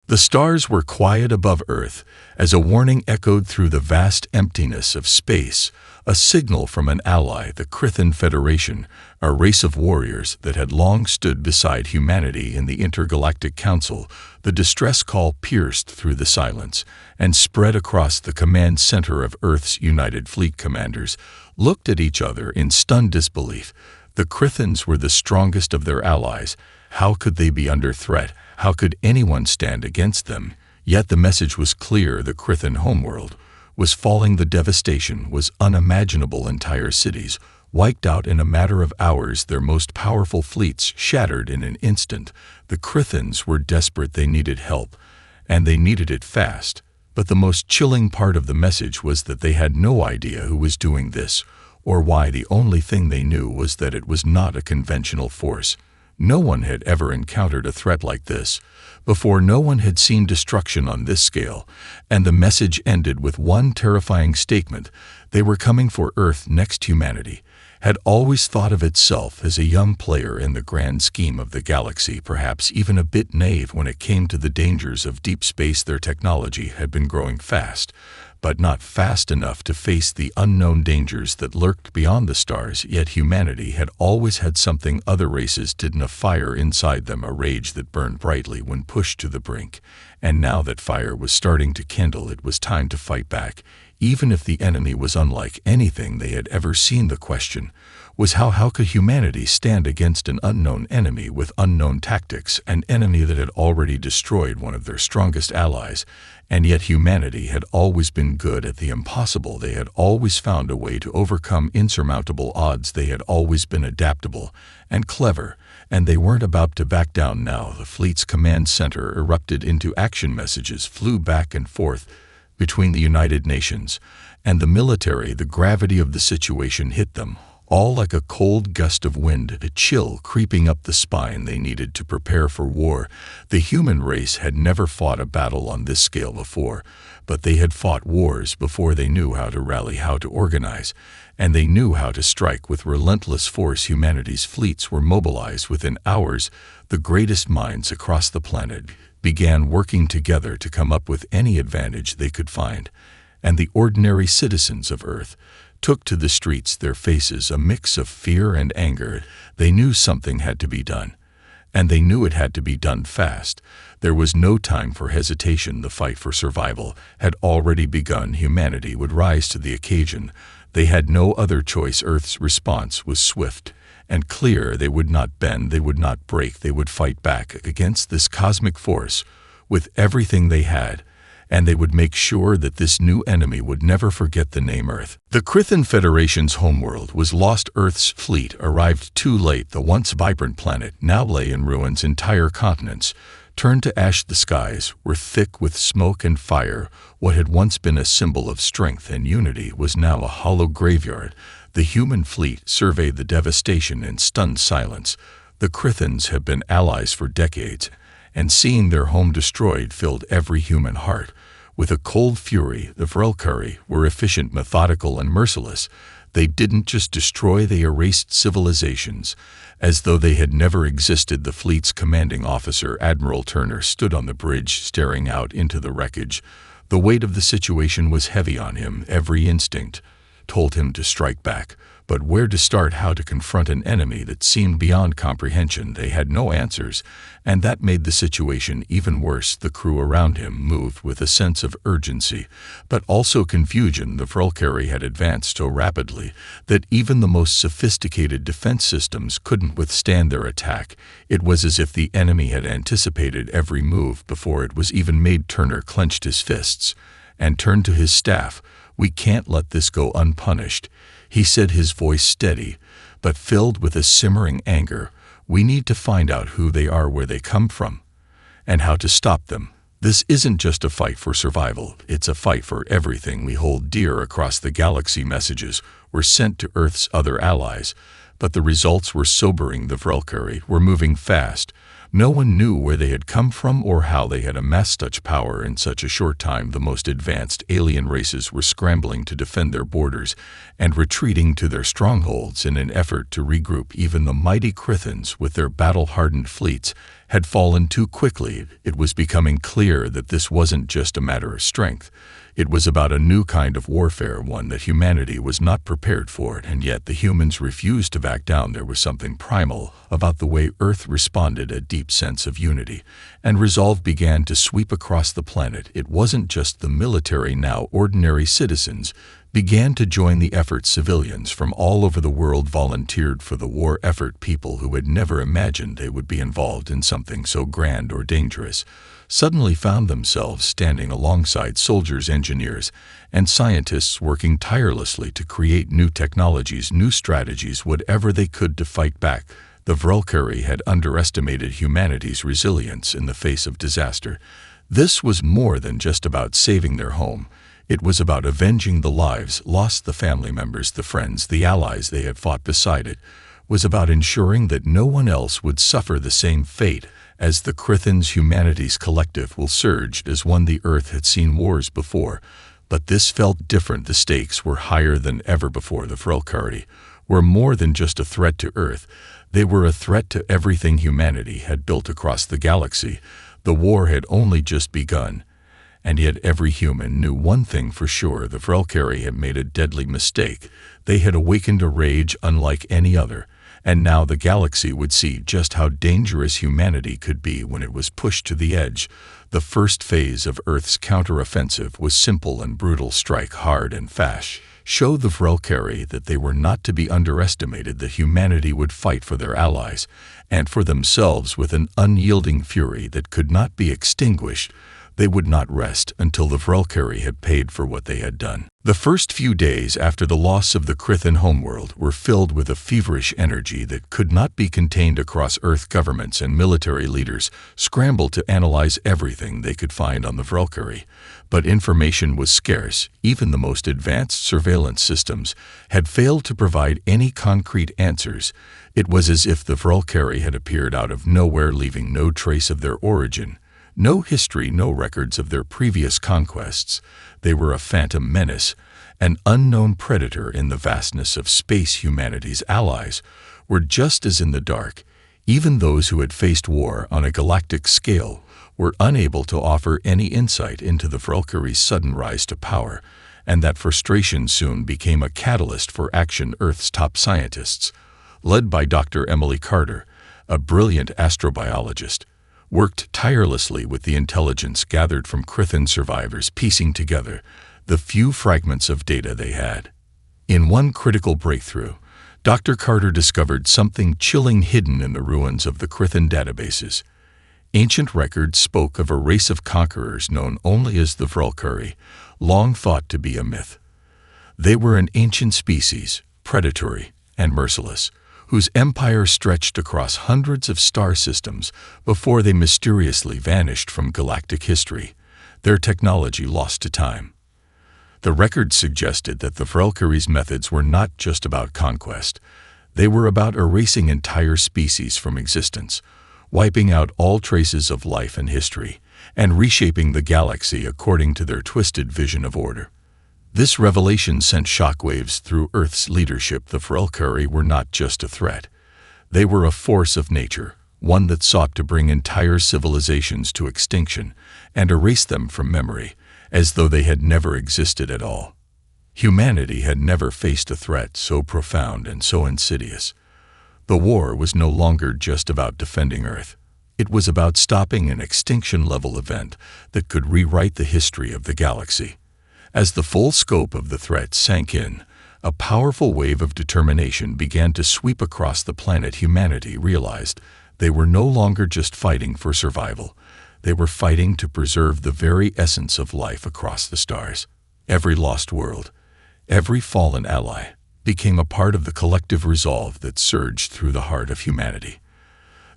The stars were quiet above Earth as a warning echoed through the vast emptiness of space, a signal from an ally, the Krithan Federation, a race of warriors that had long stood beside humanity in the Intergalactic Council. The distress call pierced through the silence and spread across the command center of Earth's United Fleet commanders, looked at each other in stunned disbelief. The Krithans were the strongest of their allies. How could they be under threat? How could anyone stand against them? Yet the message was clear: the Krithan homeworld was falling. The devastation was unimaginable. Entire cities wiped out in a matter of hours, their most powerful fleets shattered in an instant. The Krithans were desperate. They needed help, and they needed it fast. But the most chilling part of the message was that they had no idea who was doing this or why. The only thing they knew was that it was not a conventional force. No one had ever encountered a threat like this before. No one had seen destruction on this scale, and the message ended with one terrifying statement: they were coming for Earth next. Humanity had always thought of itself as a young player in the grand scheme of the galaxy, perhaps even a bit naive when it came to the dangers of deep space. Their technology had been growing fast, but not fast enough to face the unknown dangers that lurked beyond the stars. Yet humanity had always had something other races didn't: a fire inside them, a rage that burned brightly when pushed to the brink. And now that fire was starting to kindle, it was time to fight back, even if the enemy was unlike anything they had ever seen. The question was how could humanity stand against an unknown enemy with unknown tactics, an enemy that had already destroyed one of their strongest allies? And yet humanity had always been good at the impossible. They had always found a way to overcome insurmountable odds. They had always been adaptable and clever, and they weren't about to back down now. The fleet's command center erupted into action. Messages flew back and forth between the United Nations and the military. The gravity of the situation hit them all like a cold gust of wind, a chill creeping up the spine. They needed to prepare for war. The human race had never fought a battle on this scale before, but they had fought wars before. They knew how to rally, how to organize, and they knew how to strike with relentless force. Humanity's fleets were mobilized within hours. The greatest minds across the planet began working together to come up with any advantage they could find, and the ordinary citizens of Earth took to the streets, their faces a mix of fear and anger. They knew something had to be done, and they knew it had to be done fast. There was no time for hesitation. The fight for survival had already begun. Humanity would rise to the occasion. They had no other choice. Earth's response was swift and clear. They would not bend, they would not break. They would fight back against this cosmic force with everything they had, and they would make sure that this new enemy would never forget the name Earth. The Krithan Federation's homeworld was lost. Earth's fleet arrived too late. The once vibrant planet now lay in ruins. Entire continents turned to ash. The skies were thick with smoke and fire. What had once been a symbol of strength and unity was now a hollow graveyard. The human fleet surveyed the devastation in stunned silence. The Krithans had been allies for decades, and seeing their home destroyed filled every human heart with a cold fury. The Vrelkari were efficient, methodical, and merciless. They didn't just destroy, they erased civilizations as though they had never existed. The fleet's commanding officer, Admiral Turner, stood on the bridge staring out into the wreckage. The weight of the situation was heavy on him. Every instinct told him to strike back, but where to start? How to confront an enemy that seemed beyond comprehension? They had no answers, and that made the situation even worse. The crew around him moved with a sense of urgency, but also confusion. The Vrelkari had advanced so rapidly that even the most sophisticated defense systems couldn't withstand their attack. It was as if the enemy had anticipated every move before it was even made. Turner clenched his fists and turned to his staff. "We can't let this go unpunished," he said, his voice steady, but filled with a simmering anger. "We need to find out who they are, where they come from, and how to stop them. This isn't just a fight for survival, it's a fight for everything we hold dear across the galaxy." Messages were sent to Earth's other allies, but the results were sobering. The Vrelkari were moving fast, No one knew where they had come from or how they had amassed such power in such a short time. The most advanced alien races were scrambling to defend their borders and retreating to their strongholds in an effort to regroup. Even the mighty Crithans, with their battle-hardened fleets, had fallen too quickly. It was becoming clear that this wasn't just a matter of strength. It was about a new kind of warfare, one that humanity was not prepared for, and yet the humans refused to back down. There was something primal about the way Earth responded, a deep sense of unity, and resolve began to sweep across the planet. It wasn't just the military now. Ordinary citizens began to join the effort. Civilians from all over the world volunteered for the war effort. People who had never imagined they would be involved in something so grand or dangerous suddenly found themselves standing alongside soldiers, engineers, and scientists working tirelessly to create new technologies, new strategies, whatever they could to fight back. The Vrelkari had underestimated humanity's resilience in the face of disaster. This was more than just about saving their home. It was about avenging the lives lost, the family members, the friends, the allies they had fought beside it. Was about ensuring that no one else would suffer the same fate as the Crithans. Humanity's collective will surged as one. The Earth had seen wars before, but this felt different. The stakes were higher than ever before. The Vrelkari were more than just a threat to Earth. They were a threat to everything humanity had built across the galaxy. The war had only just begun. And yet every human knew one thing for sure: the Vrelkari had made a deadly mistake. They had awakened a rage unlike any other, and now the galaxy would see just how dangerous humanity could be when it was pushed to the edge. The first phase of Earth's counteroffensive was simple and brutal: strike hard and fast. Show the Vrelkari that they were not to be underestimated, that humanity would fight for their allies and for themselves with an unyielding fury that could not be extinguished. They would not rest until the Vrelkari had paid for what they had done. The first few days after the loss of the Crithan homeworld were filled with a feverish energy that could not be contained across Earth. Governments and military leaders scrambled to analyze everything they could find on the Vrelkari, but information was scarce. Even the most advanced surveillance systems had failed to provide any concrete answers. It was as if the Vrelkari had appeared out of nowhere, leaving no trace of their origin. No history, no records of their previous conquests. They were a phantom menace, an unknown predator in the vastness of space. Humanity's allies were just as in the dark. Even those who had faced war on a galactic scale were unable to offer any insight into the Vrelkari's sudden rise to power, and that frustration soon became a catalyst for action. Earth's top scientists, led by Dr. Emily Carter, a brilliant astrobiologist, worked tirelessly with the intelligence gathered from Crithan survivors, piecing together the few fragments of data they had. In one critical breakthrough, Dr. Carter discovered something chilling hidden in the ruins of the Crithan databases. Ancient records spoke of a race of conquerors known only as the Vrelkari, long thought to be a myth. They were an ancient species, predatory and merciless, whose empire stretched across hundreds of star systems before they mysteriously vanished from galactic history, their technology lost to time. The records suggested that the Vrelkari's methods were not just about conquest. They were about erasing entire species from existence, wiping out all traces of life and history, and reshaping the galaxy according to their twisted vision of order. This revelation sent shockwaves through Earth's leadership. The Vrelkari were not just a threat. They were a force of nature, one that sought to bring entire civilizations to extinction and erase them from memory, as though they had never existed at all. Humanity had never faced a threat so profound and so insidious. The war was no longer just about defending Earth. It was about stopping an extinction-level event that could rewrite the history of the galaxy. As the full scope of the threat sank in, a powerful wave of determination began to sweep across the planet. Humanity realized they were no longer just fighting for survival. They were fighting to preserve the very essence of life across the stars. Every lost world, every fallen ally, became a part of the collective resolve that surged through the heart of humanity.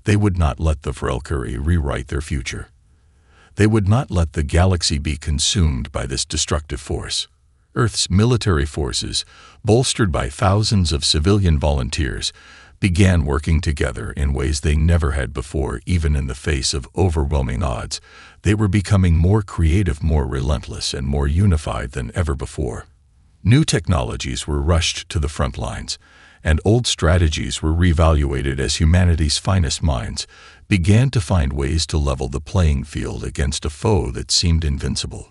They would not let the Vrelkari rewrite their future. They would not let the galaxy be consumed by this destructive force. Earth's military forces, bolstered by thousands of civilian volunteers, began working together in ways they never had before. Even in the face of overwhelming odds, they were becoming more creative, more relentless, and more unified than ever before. New technologies were rushed to the front lines, and old strategies were reevaluated as humanity's finest minds began to find ways to level the playing field against a foe that seemed invincible.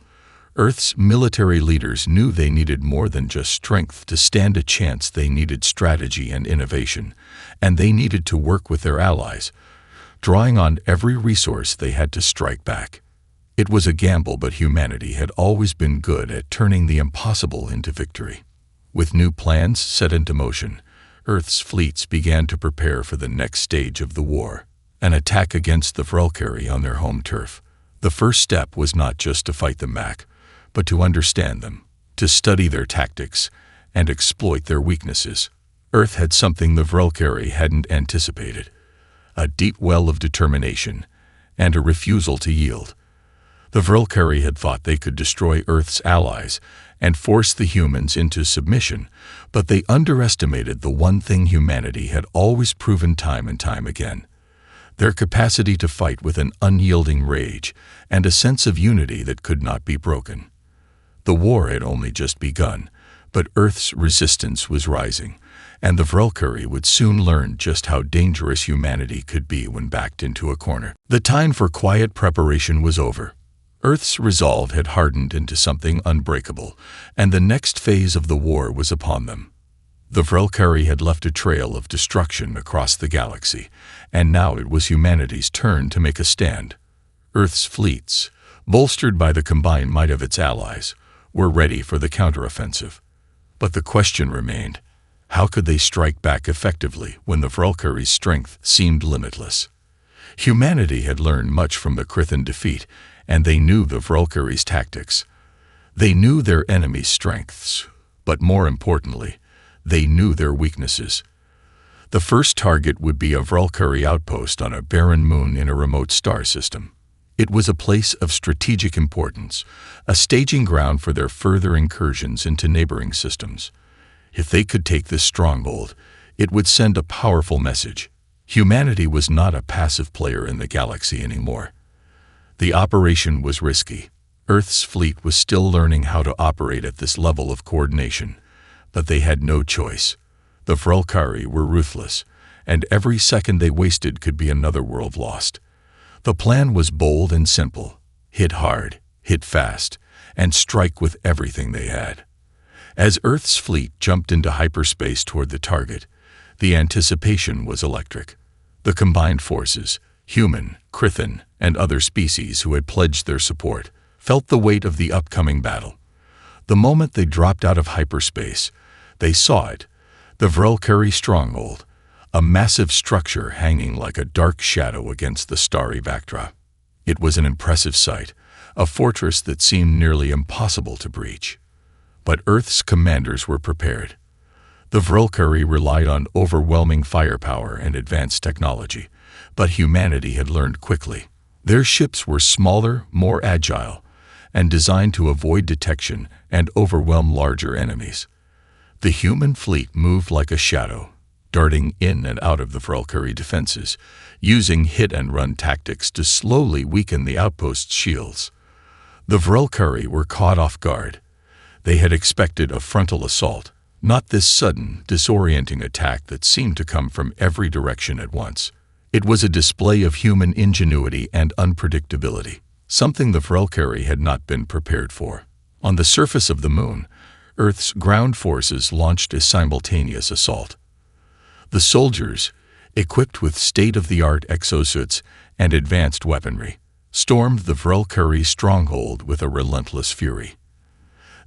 Earth's military leaders knew they needed more than just strength to stand a chance. They needed strategy and innovation, and they needed to work with their allies, drawing on every resource they had to strike back. It was a gamble, but humanity had always been good at turning the impossible into victory. With new plans set into motion, Earth's fleets began to prepare for the next stage of the war, an attack against the Vrelkari on their home turf. The first step was not just to fight them back, but to understand them, to study their tactics, and exploit their weaknesses. Earth had something the Vrelkari hadn't anticipated: a deep well of determination and a refusal to yield. The Vrelkari had thought they could destroy Earth's allies and force the humans into submission, but they underestimated the one thing humanity had always proven time and time again: their capacity to fight with an unyielding rage and a sense of unity that could not be broken. The war had only just begun, but Earth's resistance was rising, and the Vrelkari would soon learn just how dangerous humanity could be when backed into a corner. The time for quiet preparation was over. Earth's resolve had hardened into something unbreakable, and the next phase of the war was upon them. The Vrelkari had left a trail of destruction across the galaxy, and now it was humanity's turn to make a stand. Earth's fleets, bolstered by the combined might of its allies, were ready for the counteroffensive. But the question remained: how could they strike back effectively when the Vrelkari's strength seemed limitless? Humanity had learned much from the Krithan defeat, and they knew the Vrelkari's tactics. They knew their enemy's strengths, but more importantly, they knew their weaknesses. The first target would be a Vrelkari outpost on a barren moon in a remote star system. It was a place of strategic importance, a staging ground for their further incursions into neighboring systems. If they could take this stronghold, it would send a powerful message. Humanity was not a passive player in the galaxy anymore. The operation was risky. Earth's fleet was still learning how to operate at this level of coordination, but they had no choice. The Vrelkari were ruthless, and every second they wasted could be another world lost. The plan was bold and simple: hit hard, hit fast, and strike with everything they had. As Earth's fleet jumped into hyperspace toward the target, the anticipation was electric. The combined forces, human, Krithan, and other species who had pledged their support, felt the weight of the upcoming battle. The moment they dropped out of hyperspace, they saw it: the Vrelkari stronghold, a massive structure hanging like a dark shadow against the starry backdrop. It was an impressive sight, a fortress that seemed nearly impossible to breach. But Earth's commanders were prepared. The Vrelkari relied on overwhelming firepower and advanced technology, but humanity had learned quickly. Their ships were smaller, more agile, and designed to avoid detection and overwhelm larger enemies. The human fleet moved like a shadow, darting in and out of the Vrelkari defenses, using hit-and-run tactics to slowly weaken the outpost's shields. The Vrelkari were caught off guard. They had expected a frontal assault, not this sudden, disorienting attack that seemed to come from every direction at once. It was a display of human ingenuity and unpredictability, something the Vrelkari had not been prepared for. On the surface of the moon, Earth's ground forces launched a simultaneous assault. The soldiers, equipped with state-of-the-art exosuits and advanced weaponry, stormed the Vrelkari stronghold with a relentless fury.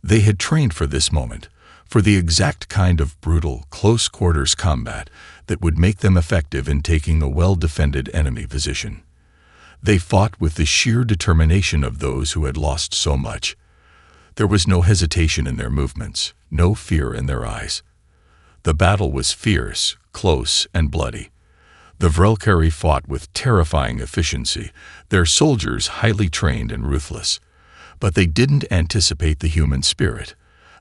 They had trained for this moment, for the exact kind of brutal, close-quarters combat that would make them effective in taking a well-defended enemy position. They fought with the sheer determination of those who had lost so much. There was no hesitation in their movements, no fear in their eyes. The battle was fierce, close, and bloody. The Vrelkari fought with terrifying efficiency, their soldiers highly trained and ruthless. But they didn't anticipate the human spirit,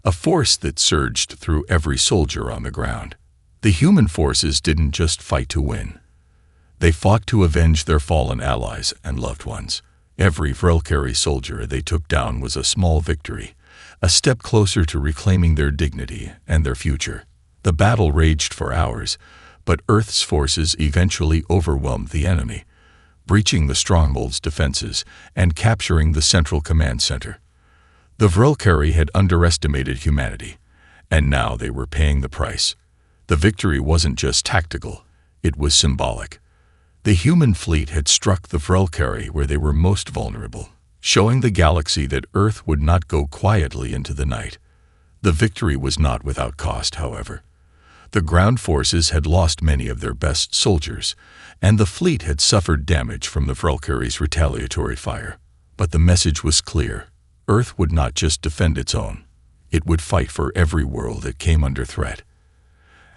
a force that surged through every soldier on the ground. The human forces didn't just fight to win. They fought to avenge their fallen allies and loved ones. Every Vrelkari soldier they took down was a small victory, a step closer to reclaiming their dignity and their future. The battle raged for hours, but Earth's forces eventually overwhelmed the enemy, breaching the stronghold's defenses and capturing the central command center. The Vrelkari had underestimated humanity, and now they were paying the price. The victory wasn't just tactical, it was symbolic. The human fleet had struck the Vrelkari where they were most vulnerable, showing the galaxy that Earth would not go quietly into the night. The victory was not without cost, however. The ground forces had lost many of their best soldiers, and the fleet had suffered damage from the Vrelkari's retaliatory fire. But the message was clear. Earth would not just defend its own. It would fight for every world that came under threat.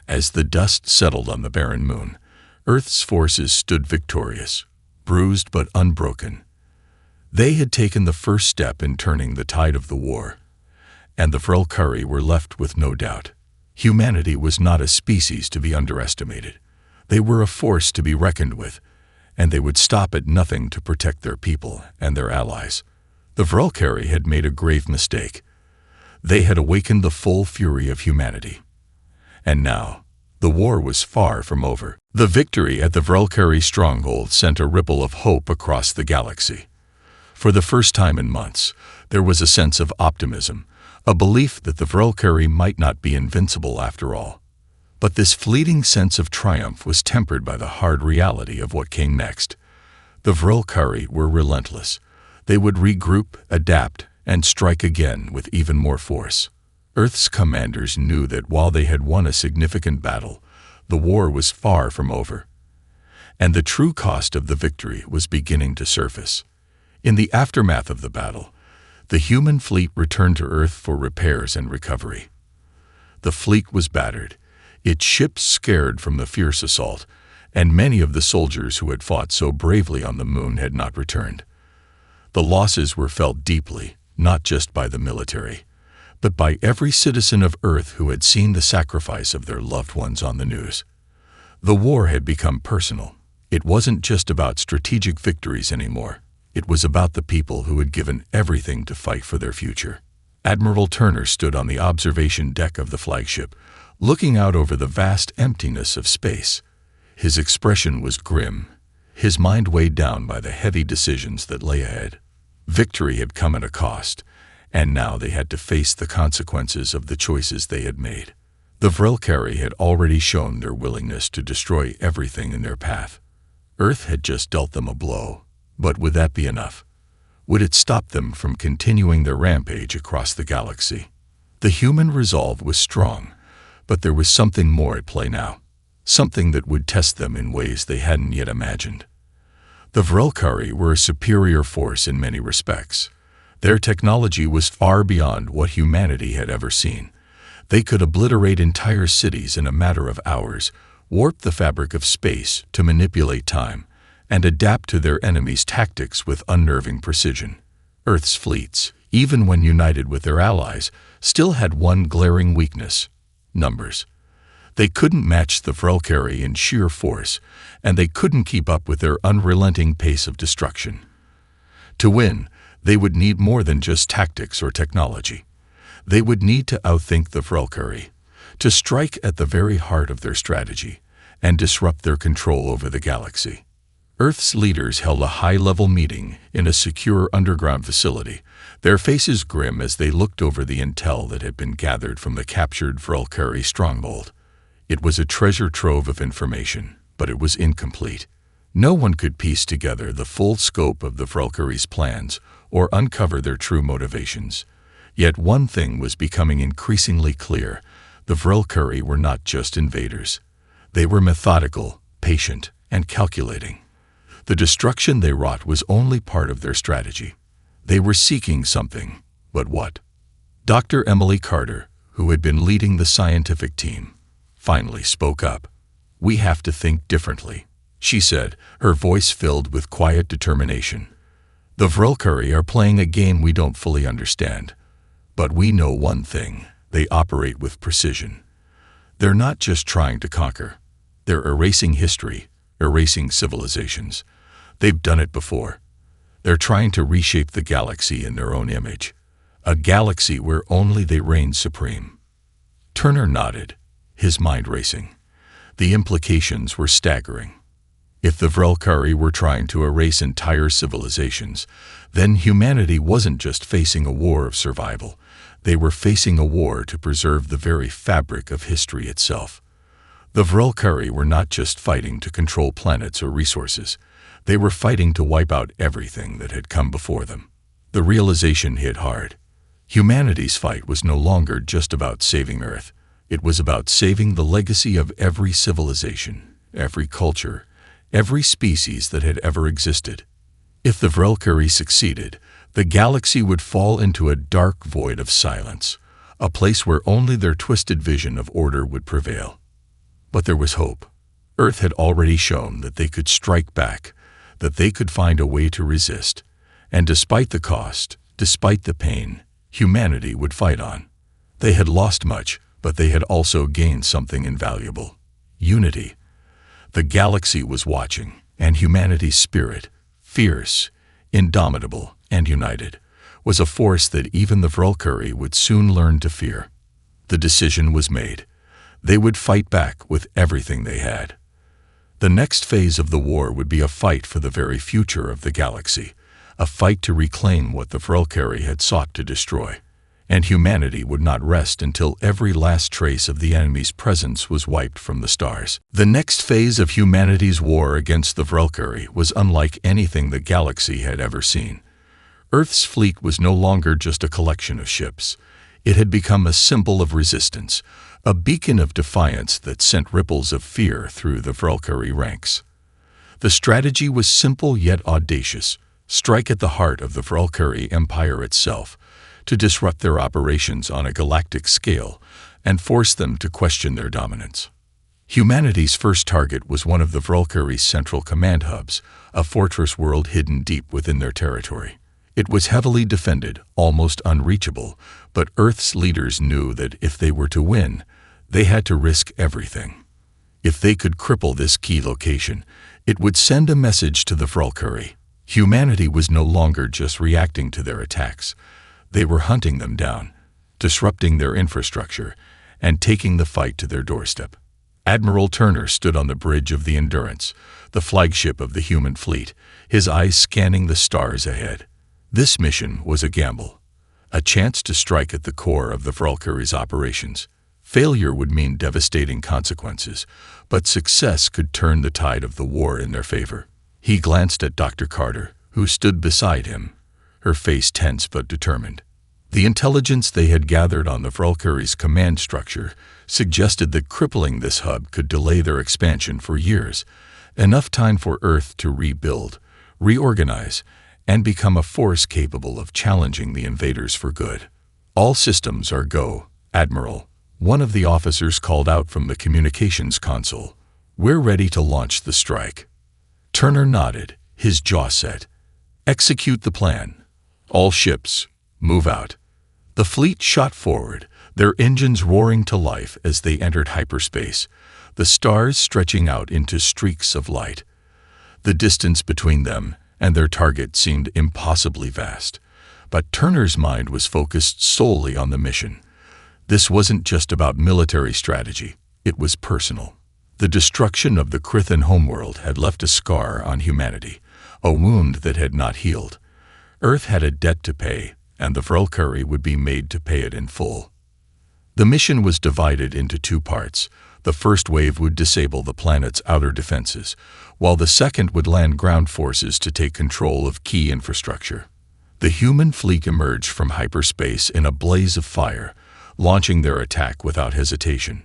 As the dust settled on the barren moon, Earth's forces stood victorious, bruised but unbroken. They had taken the first step in turning the tide of the war, and the Vrelkari were left with no doubt. Humanity was not a species to be underestimated. They were a force to be reckoned with, and they would stop at nothing to protect their people and their allies. The Vrelkari had made a grave mistake. They had awakened the full fury of humanity. And now, the war was far from over. The victory at the Vrelkari stronghold sent a ripple of hope across the galaxy. For the first time in months, there was a sense of optimism, a belief that the Vrelkari might not be invincible after all. But this fleeting sense of triumph was tempered by the hard reality of what came next. The Vrelkari were relentless. They would regroup, adapt, and strike again with even more force. Earth's commanders knew that while they had won a significant battle, the war was far from over. And the true cost of the victory was beginning to surface. In the aftermath of the battle, the human fleet returned to Earth for repairs and recovery. The fleet was battered, its ships scared from the fierce assault, and many of the soldiers who had fought so bravely on the moon had not returned. The losses were felt deeply, not just by the military, but by every citizen of Earth who had seen the sacrifice of their loved ones on the news. The war had become personal. It wasn't just about strategic victories anymore. It was about the people who had given everything to fight for their future. Admiral Turner stood on the observation deck of the flagship, looking out over the vast emptiness of space. His expression was grim, his mind weighed down by the heavy decisions that lay ahead. Victory had come at a cost, and now they had to face the consequences of the choices they had made. The Vrelkari had already shown their willingness to destroy everything in their path. Earth had just dealt them a blow, but would that be enough? Would it stop them from continuing their rampage across the galaxy? The human resolve was strong, but there was something more at play now, something that would test them in ways they hadn't yet imagined. The Vrelkari were a superior force in many respects. Their technology was far beyond what humanity had ever seen. They could obliterate entire cities in a matter of hours, warp the fabric of space to manipulate time, and adapt to their enemies' tactics with unnerving precision. Earth's fleets, even when united with their allies, still had one glaring weakness: numbers. They couldn't match the Vrelkari in sheer force, and they couldn't keep up with their unrelenting pace of destruction. To win, they would need more than just tactics or technology. They would need to outthink the Vrelkari, to strike at the very heart of their strategy, and disrupt their control over the galaxy. Earth's leaders held a high-level meeting in a secure underground facility, their faces grim as they looked over the intel that had been gathered from the captured Vrelkari stronghold. It was a treasure trove of information, but it was incomplete. No one could piece together the full scope of the Vrelkari's plans or uncover their true motivations. Yet one thing was becoming increasingly clear: the Vrelkari were not just invaders. They were methodical, patient, and calculating. The destruction they wrought was only part of their strategy. They were seeking something, but what? Dr. Emily Carter, who had been leading the scientific team, finally spoke up. "We have to think differently," she said, her voice filled with quiet determination. "The Vrelkari are playing a game we don't fully understand. But we know one thing: they operate with precision. They're not just trying to conquer. They're erasing history, erasing civilizations. They've done it before. They're trying to reshape the galaxy in their own image, a galaxy where only they reign supreme. Turner nodded, his mind racing. The implications were staggering. If the Vrelkari were trying to erase entire civilizations, then humanity wasn't just facing a war of survival. They were facing a war to preserve the very fabric of history itself. The Vrelkari were not just fighting to control planets or resources. They were fighting to wipe out everything that had come before them. The realization hit hard. Humanity's fight was no longer just about saving Earth. It was about saving the legacy of every civilization, every culture, every species that had ever existed. If the Vrelkari succeeded, the galaxy would fall into a dark void of silence, a place where only their twisted vision of order would prevail. But there was hope. Earth had already shown that they could strike back, that they could find a way to resist, and despite the cost, despite the pain, humanity would fight on. They had lost much, but they had also gained something invaluable: unity. The galaxy was watching, and humanity's spirit, fierce, indomitable, and united, was a force that even the Vrelkari would soon learn to fear. The decision was made. They would fight back with everything they had. The next phase of the war would be a fight for the very future of the galaxy, a fight to reclaim what the Vrelkari had sought to destroy. And humanity would not rest until every last trace of the enemy's presence was wiped from the stars. The next phase of humanity's war against the Vrelkari was unlike anything the galaxy had ever seen. Earth's fleet was no longer just a collection of ships. It had become a symbol of resistance, a beacon of defiance that sent ripples of fear through the Vrelkari ranks. The strategy was simple yet audacious: strike at the heart of the Vrelkari Empire itself, to disrupt their operations on a galactic scale and force them to question their dominance. Humanity's first target was one of the Vrelkari's central command hubs, a fortress world hidden deep within their territory. It was heavily defended, almost unreachable, but Earth's leaders knew that if they were to win, they had to risk everything. If they could cripple this key location, it would send a message to the Vrelkari. Humanity was no longer just reacting to their attacks. They were hunting them down, disrupting their infrastructure, and taking the fight to their doorstep. Admiral Turner stood on the bridge of the Endurance, the flagship of the human fleet, his eyes scanning the stars ahead. This mission was a gamble, a chance to strike at the core of the Vrelkari's operations. Failure would mean devastating consequences, but success could turn the tide of the war in their favor. He glanced at Dr. Carter, who stood beside him, her face tense but determined. The intelligence they had gathered on the Vrelkari's command structure suggested that crippling this hub could delay their expansion for years, enough time for Earth to rebuild, reorganize, and become a force capable of challenging the invaders for good. "All systems are go, Admiral," one of the officers called out from the communications console. "We're ready to launch the strike." Turner nodded, his jaw set. "Execute the plan. All ships, move out." The fleet shot forward, their engines roaring to life as they entered hyperspace, the stars stretching out into streaks of light. The distance between them and their target seemed impossibly vast, but Turner's mind was focused solely on the mission. This wasn't just about military strategy, it was personal. The destruction of the Krithan homeworld had left a scar on humanity, a wound that had not healed. Earth had a debt to pay, and the Vrelkari would be made to pay it in full. The mission was divided into two parts. The first wave would disable the planet's outer defenses, while the second would land ground forces to take control of key infrastructure. The human fleet emerged from hyperspace in a blaze of fire, launching their attack without hesitation.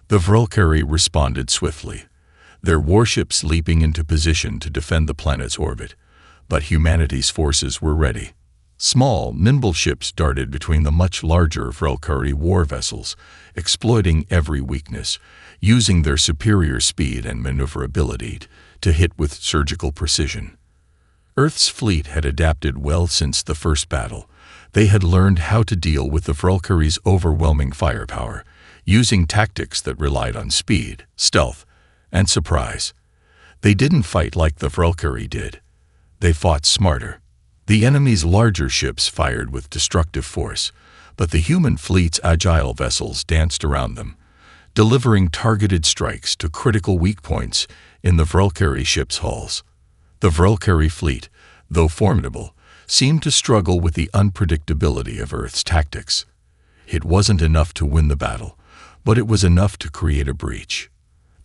The Vrelkari responded swiftly, their warships leaping into position to defend the planet's orbit. But humanity's forces were ready. Small, nimble ships darted between the much larger Vrelkari war vessels, exploiting every weakness, using their superior speed and maneuverability to hit with surgical precision. Earth's fleet had adapted well since the first battle. They had learned how to deal with the Vrelkari's overwhelming firepower, using tactics that relied on speed, stealth, and surprise. They didn't fight like the Valkyrie did. They fought smarter. The enemy's larger ships fired with destructive force, but the human fleet's agile vessels danced around them, delivering targeted strikes to critical weak points in the Valkyrie ships' hulls. The Valkyrie fleet, though formidable, seemed to struggle with the unpredictability of Earth's tactics. It wasn't enough to win the battle, but it was enough to create a breach.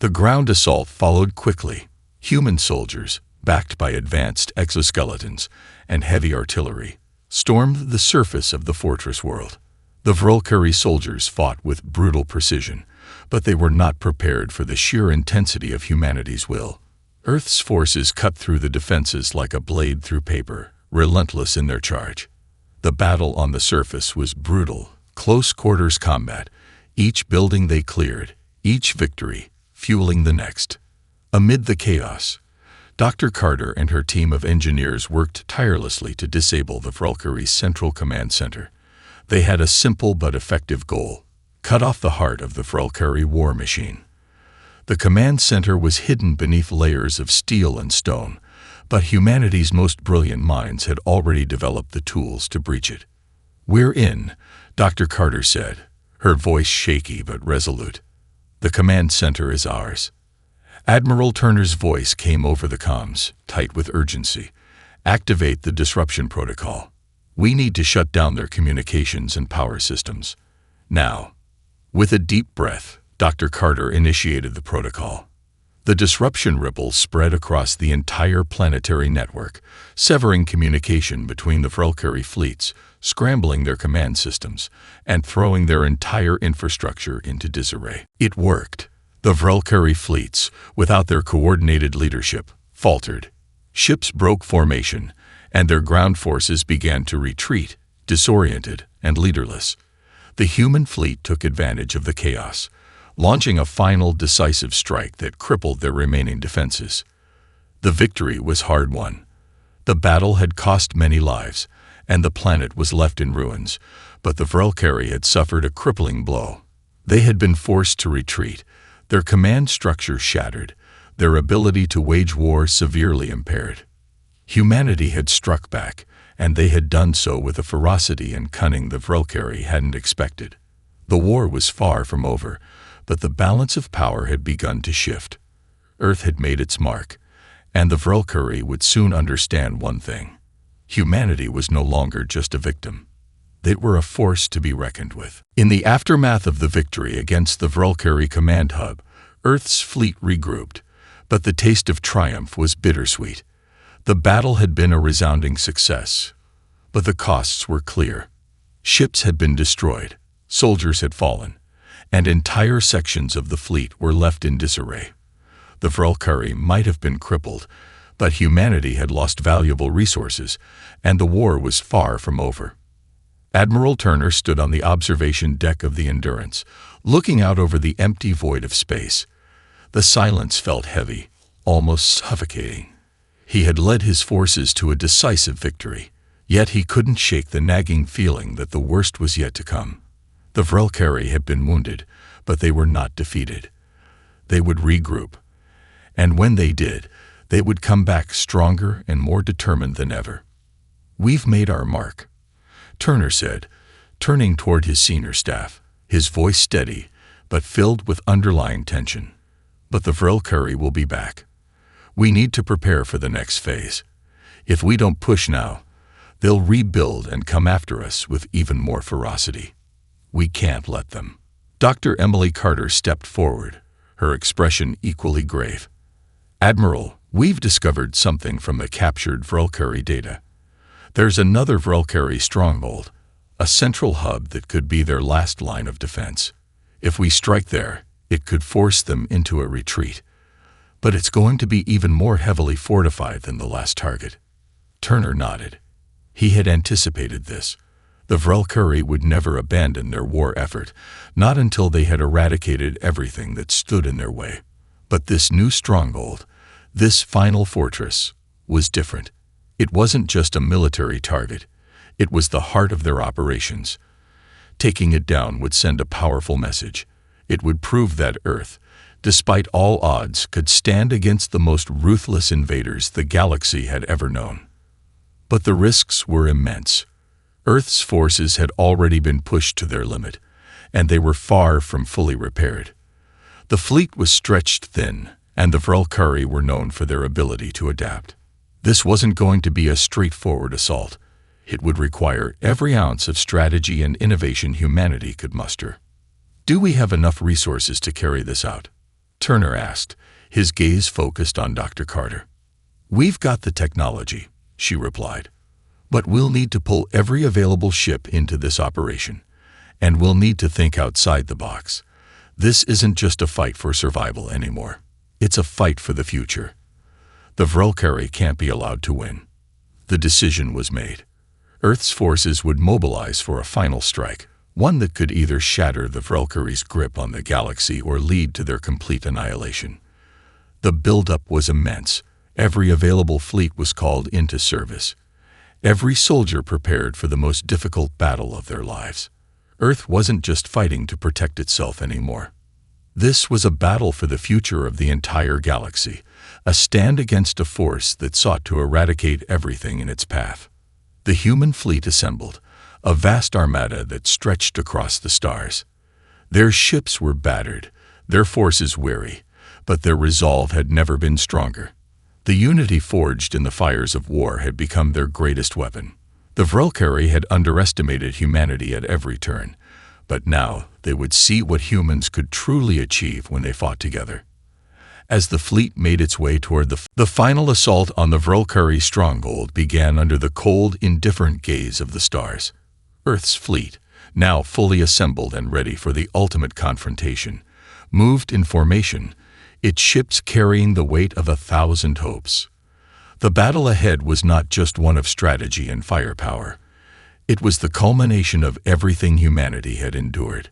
The ground assault followed quickly. Human soldiers, backed by advanced exoskeletons and heavy artillery, stormed the surface of the fortress world. The Valkyrie soldiers fought with brutal precision, but they were not prepared for the sheer intensity of humanity's will. Earth's forces cut through the defenses like a blade through paper, relentless in their charge. The battle on the surface was brutal, close-quarters combat, each building they cleared, each victory, fueling the next. Amid the chaos, Dr. Carter and her team of engineers worked tirelessly to disable the Valkyrie's central command center. They had a simple but effective goal: cut off the heart of the Valkyrie war machine. The command center was hidden beneath layers of steel and stone, but humanity's most brilliant minds had already developed the tools to breach it. "We're in," Dr. Carter said, her voice shaky but resolute. "The command center is ours." Admiral Turner's voice came over the comms, tight with urgency. "Activate the disruption protocol. We need to shut down their communications and power systems. Now." With a deep breath, Dr. Carter initiated the protocol. The disruption ripples spread across the entire planetary network, severing communication between the Valkyrie fleets, scrambling their command systems, and throwing their entire infrastructure into disarray. It worked. The Valkyrie fleets, without their coordinated leadership, faltered. Ships broke formation, and their ground forces began to retreat, disoriented and leaderless. The human fleet took advantage of the chaos, launching a final decisive strike that crippled their remaining defenses. The victory was hard-won. The battle had cost many lives, and the planet was left in ruins, but the Valkyrie had suffered a crippling blow. They had been forced to retreat, their command structure shattered, their ability to wage war severely impaired. Humanity had struck back, and they had done so with a ferocity and cunning the Valkyrie hadn't expected. The war was far from over, but the balance of power had begun to shift. Earth had made its mark, and the Valkyrie would soon understand one thing: humanity was no longer just a victim. They were a force to be reckoned with. In the aftermath of the victory against the Valkyrie command hub, Earth's fleet regrouped, but the taste of triumph was bittersweet. The battle had been a resounding success, but the costs were clear. Ships had been destroyed, soldiers had fallen, and entire sections of the fleet were left in disarray. The Valkyrie might have been crippled, but humanity had lost valuable resources, and the war was far from over. Admiral Turner stood on the observation deck of the Endurance, looking out over the empty void of space. The silence felt heavy, almost suffocating. He had led his forces to a decisive victory, yet he couldn't shake the nagging feeling that the worst was yet to come. The Valkyrie had been wounded, but they were not defeated. They would regroup, and when they did, they would come back stronger and more determined than ever. "We've made our mark," Turner said, turning toward his senior staff, his voice steady but filled with underlying tension. "But the Valkyrie will be back. We need to prepare for the next phase. If we don't push now, they'll rebuild and come after us with even more ferocity. We can't let them." Dr. Emily Carter stepped forward, her expression equally grave. "Admiral, we've discovered something from the captured Valkyrie data. There's another Valkyrie stronghold, a central hub that could be their last line of defense. If we strike there, it could force them into a retreat. But it's going to be even more heavily fortified than the last target." Turner nodded. He had anticipated this. The Valkyrie would never abandon their war effort, not until they had eradicated everything that stood in their way. But this new stronghold, this final fortress, was different. It wasn't just a military target. It was the heart of their operations. Taking it down would send a powerful message. It would prove that Earth, despite all odds, could stand against the most ruthless invaders the galaxy had ever known. But the risks were immense. Earth's forces had already been pushed to their limit, and they were far from fully repaired. The fleet was stretched thin, and the Vrelkari were known for their ability to adapt. This wasn't going to be a straightforward assault. It would require every ounce of strategy and innovation humanity could muster. "Do we have enough resources to carry this out?" Turner asked, his gaze focused on Dr. Carter. "We've got the technology," she replied, "but we'll need to pull every available ship into this operation, and we'll need to think outside the box. This isn't just a fight for survival anymore. It's a fight for the future. The Vrelkari can't be allowed to win." The decision was made. Earth's forces would mobilize for a final strike, one that could either shatter the Vrelkari's grip on the galaxy or lead to their complete annihilation. The buildup was immense. Every available fleet was called into service. Every soldier prepared for the most difficult battle of their lives. Earth wasn't just fighting to protect itself anymore. This was a battle for the future of the entire galaxy, a stand against a force that sought to eradicate everything in its path. The human fleet assembled, a vast armada that stretched across the stars. Their ships were battered, their forces weary, but their resolve had never been stronger. The unity forged in the fires of war had become their greatest weapon. The Vrelkari had underestimated humanity at every turn, but now they would see what humans could truly achieve when they fought together. As the fleet made its way toward the final assault on the Vrelkari stronghold began under the cold, indifferent gaze of the stars. Earth's fleet, now fully assembled and ready for the ultimate confrontation, moved in formation, its ships carrying the weight of 1,000 hopes. The battle ahead was not just one of strategy and firepower. It was the culmination of everything humanity had endured.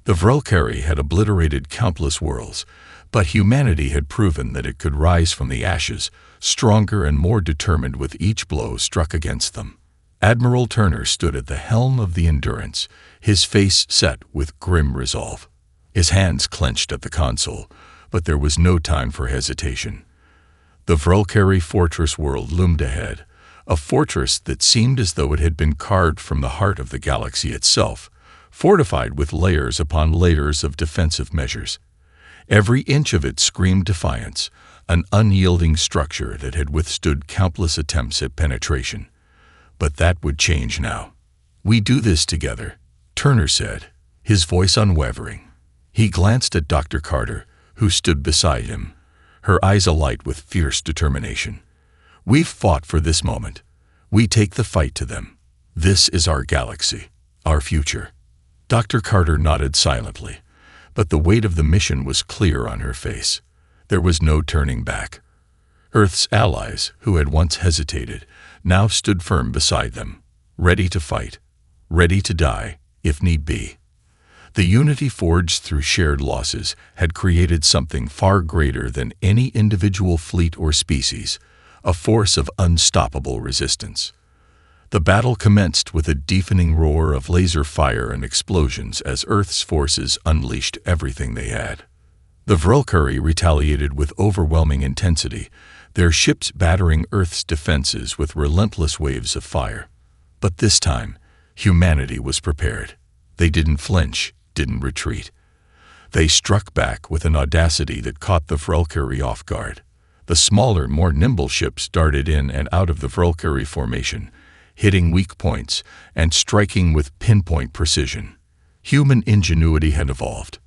The Vrelkari had obliterated countless worlds, but humanity had proven that it could rise from the ashes, stronger and more determined with each blow struck against them. Admiral Turner stood at the helm of the Endurance, his face set with grim resolve. His hands clenched at the console, but there was no time for hesitation. The Vrelkari fortress world loomed ahead, a fortress that seemed as though it had been carved from the heart of the galaxy itself, fortified with layers upon layers of defensive measures. Every inch of it screamed defiance, an unyielding structure that had withstood countless attempts at penetration. But that would change now. "We do this together," Turner said, his voice unwavering. He glanced at Dr. Carter, who stood beside him, her eyes alight with fierce determination. "We've fought for this moment. We take the fight to them. This is our galaxy, our future." Dr. Carter nodded silently, but the weight of the mission was clear on her face. There was no turning back. Earth's allies, who had once hesitated, now stood firm beside them, ready to fight, ready to die, if need be. The unity forged through shared losses had created something far greater than any individual fleet or species, a force of unstoppable resistance. The battle commenced with a deafening roar of laser fire and explosions as Earth's forces unleashed everything they had. The Vrelkari retaliated with overwhelming intensity, their ships battering Earth's defenses with relentless waves of fire. But this time, humanity was prepared. They didn't flinch, didn't retreat. They struck back with an audacity that caught the Vrelkari off guard. The smaller, more nimble ships darted in and out of the Vrelkari formation, hitting weak points and striking with pinpoint precision. Human ingenuity had evolved.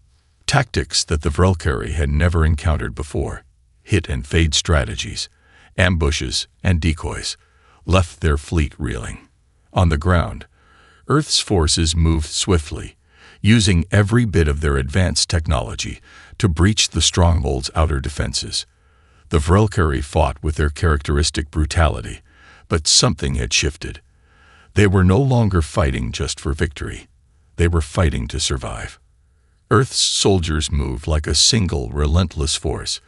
Tactics that the Vrelkari had never encountered before, hit-and-fade strategies, ambushes, and decoys, left their fleet reeling. On the ground, Earth's forces moved swiftly, using every bit of their advanced technology to breach the stronghold's outer defenses. The Vrelkari fought with their characteristic brutality, but something had shifted. They were no longer fighting just for victory. They were fighting to survive. Earth's soldiers moved like a single, relentless force,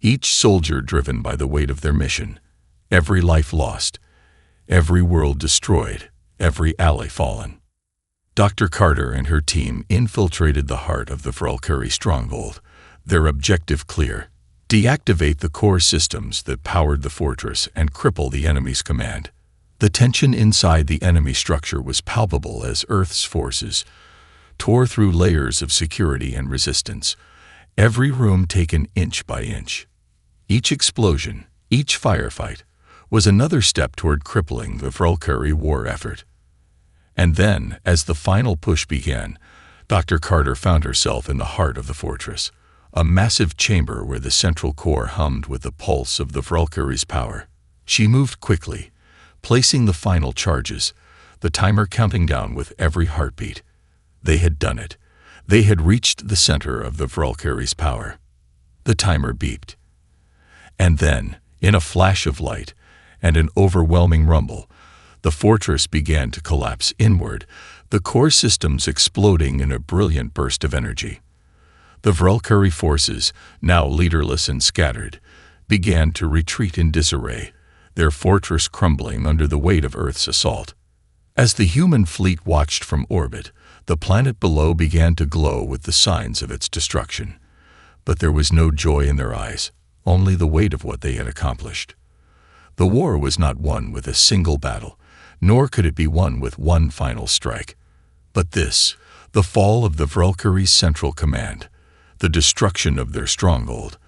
each soldier driven by the weight of their mission. Every life lost, every world destroyed, every ally fallen. Dr. Carter and her team infiltrated the heart of the Vrelkari stronghold, their objective clear: deactivate the core systems that powered the fortress and cripple the enemy's command. The tension inside the enemy structure was palpable as Earth's forces tore through layers of security and resistance, every room taken inch by inch. Each explosion, each firefight, was another step toward crippling the Vrelkari war effort. And then, as the final push began, Dr. Carter found herself in the heart of the fortress, a massive chamber where the central core hummed with the pulse of the Vrelkari's power. She moved quickly, placing the final charges, the timer counting down with every heartbeat. They had done it. They had reached the center of the Vrelkari's power. The timer beeped. And then, in a flash of light and an overwhelming rumble, the fortress began to collapse inward, the core systems exploding in a brilliant burst of energy. The Vrelkari forces, now leaderless and scattered, began to retreat in disarray, their fortress crumbling under the weight of Earth's assault. As the human fleet watched from orbit, the planet below began to glow with the signs of its destruction. But there was no joy in their eyes, only the weight of what they had accomplished. The war was not won with a single battle, nor could it be won with one final strike. But this, the fall of the Vrelkari's central command, the destruction of their stronghold,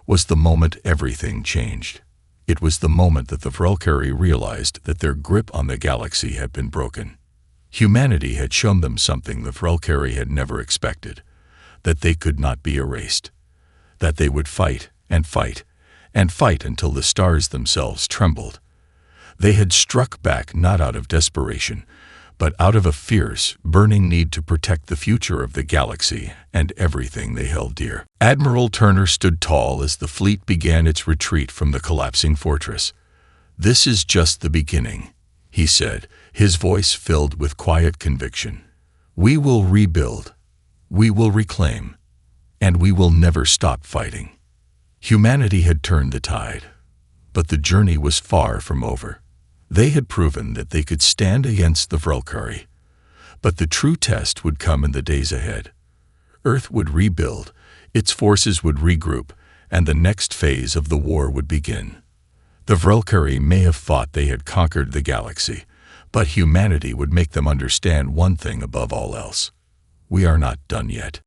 was the moment everything changed. It was the moment that the Vrelkari realized that their grip on the galaxy had been broken. Humanity had shown them something the Vrelkari had never expected, that they could not be erased, that they would fight and fight and fight until the stars themselves trembled. They had struck back not out of desperation, but out of a fierce, burning need to protect the future of the galaxy and everything they held dear. Admiral Turner stood tall as the fleet began its retreat from the collapsing fortress. "This is just the beginning," he said, his voice filled with quiet conviction. "We will rebuild, we will reclaim, and we will never stop fighting." Humanity had turned the tide, but the journey was far from over. They had proven that they could stand against the Vrelkari, but the true test would come in the days ahead. Earth would rebuild, its forces would regroup, and the next phase of the war would begin. The Vrelkari may have thought they had conquered the galaxy, but humanity would make them understand one thing above all else: we are not done yet.